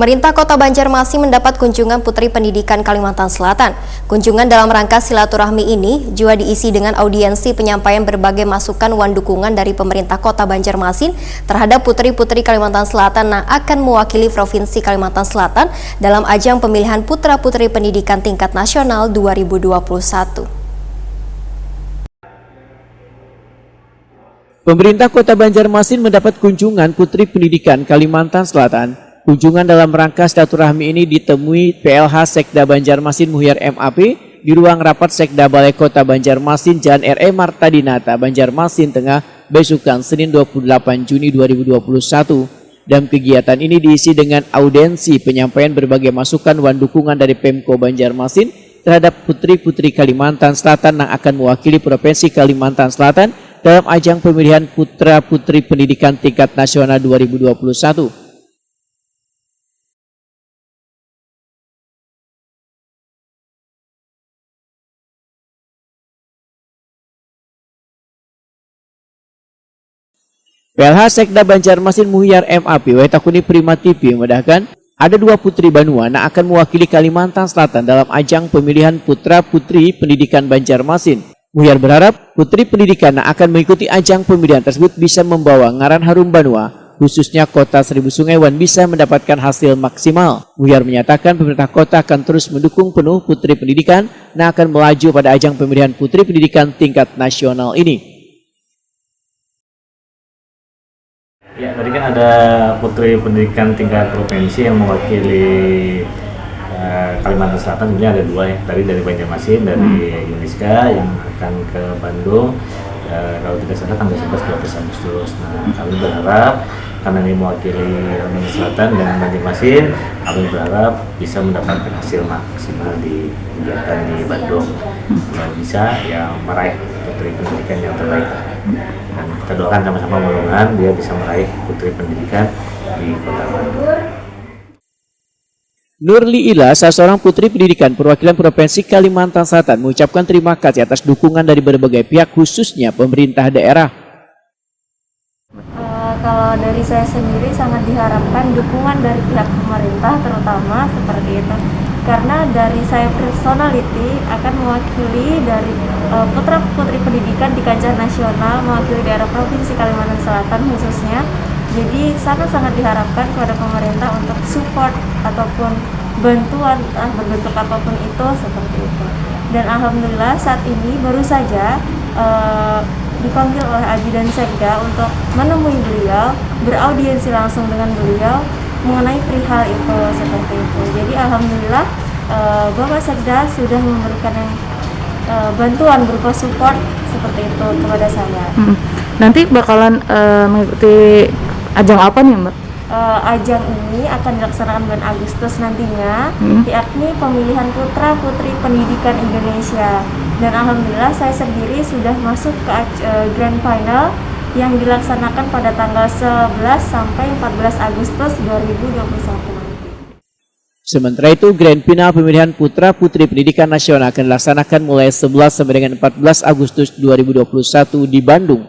Pemerintah Kota Banjarmasin mendapat kunjungan Putri Pendidikan Kalimantan Selatan. Kunjungan dalam rangka silaturahmi ini juga diisi dengan audiensi penyampaian berbagai masukan wan dukungan dari pemerintah Kota Banjarmasin terhadap putri-putri Kalimantan Selatan yang akan mewakili Provinsi Kalimantan Selatan dalam ajang pemilihan putra-putri pendidikan tingkat nasional 2021. Pemerintah Kota Banjarmasin mendapat kunjungan Putri Pendidikan Kalimantan Selatan. Kunjungan dalam rangka silaturahmi ini ditemui PLH Sekda Banjarmasin Muhyar MAP di ruang rapat Sekda Balai Kota Banjarmasin Jalan RE Marta Dinata, Banjarmasin Tengah, besukan Senin 28 Juni 2021. Dan kegiatan ini diisi dengan audiensi penyampaian berbagai masukan wan dukungan dari Pemko Banjarmasin terhadap putri-putri Kalimantan Selatan yang akan mewakili Provinsi Kalimantan Selatan dalam ajang pemilihan putra-putri pendidikan tingkat nasional 2021. PLH Sekda Banjarmasin Muhyar MAP Waitakuni Prima TV memudahkan ada dua putri Banua yang akan mewakili Kalimantan Selatan dalam ajang pemilihan putra-putri pendidikan Banjarmasin. Muhyar berharap putri pendidikan yang akan mengikuti ajang pemilihan tersebut bisa membawa ngaran harum Banua, khususnya kota Seribu Sungai Wan bisa mendapatkan hasil maksimal. Muhyar menyatakan pemerintah kota akan terus mendukung penuh putri pendidikan yang akan melaju pada ajang pemilihan putri pendidikan tingkat nasional ini. Ya, tadi kan ada putri pendidikan tingkat provinsi yang mewakili Kalimantan Selatan. Ini ada dua ya, tadi dari Banjarmasin, dari Yuniska yang akan ke Bandung, kalau tidak salah tanggal 11-12 Agustus. Nah, kami berharap karena ini mewakili Kalimantan Selatan dan Banjarmasin, kami berharap bisa mendapatkan hasil maksimal di kegiatan di Bandung dan bisa yang meraih putri pendidikan yang terbaik. Dan kita doakan sama-sama, mudah-mudahan dia bisa meraih putri pendidikan di Kota Bandung. Nurli Ila, salah seorang putri pendidikan perwakilan Provinsi Kalimantan Selatan, mengucapkan terima kasih atas dukungan dari berbagai pihak, khususnya pemerintah daerah. Kalau dari saya sendiri sangat diharapkan dukungan dari pihak pemerintah terutama seperti itu. Karena dari saya personality akan mewakili dari putra-putri pendidikan di kancah nasional, mewakili daerah Provinsi Kalimantan Selatan khususnya. Jadi sangat-sangat diharapkan kepada pemerintah untuk support ataupun bantuan berbentuk apapun itu seperti itu. Dan alhamdulillah saat ini baru saja dipanggil oleh Abi dan Sekda untuk menemui beliau, beraudiensi langsung dengan beliau mengenai perihal itu seperti itu. Jadi alhamdulillah Bapak Sekda sudah memberikan bantuan berupa support seperti itu kepada saya. Nanti bakalan mengikuti ajang apa nih, Mbak? Ajang ini akan dilaksanakan bulan Agustus nantinya, yakni pemilihan putra-putri pendidikan Indonesia. Dan alhamdulillah saya sendiri sudah masuk ke grand final yang dilaksanakan pada tanggal 11 sampai 14 Agustus 2021 nanti. Sementara itu, grand final pemilihan putra-putri pendidikan nasional akan dilaksanakan mulai 11 sampai dengan 14 Agustus 2021 di Bandung.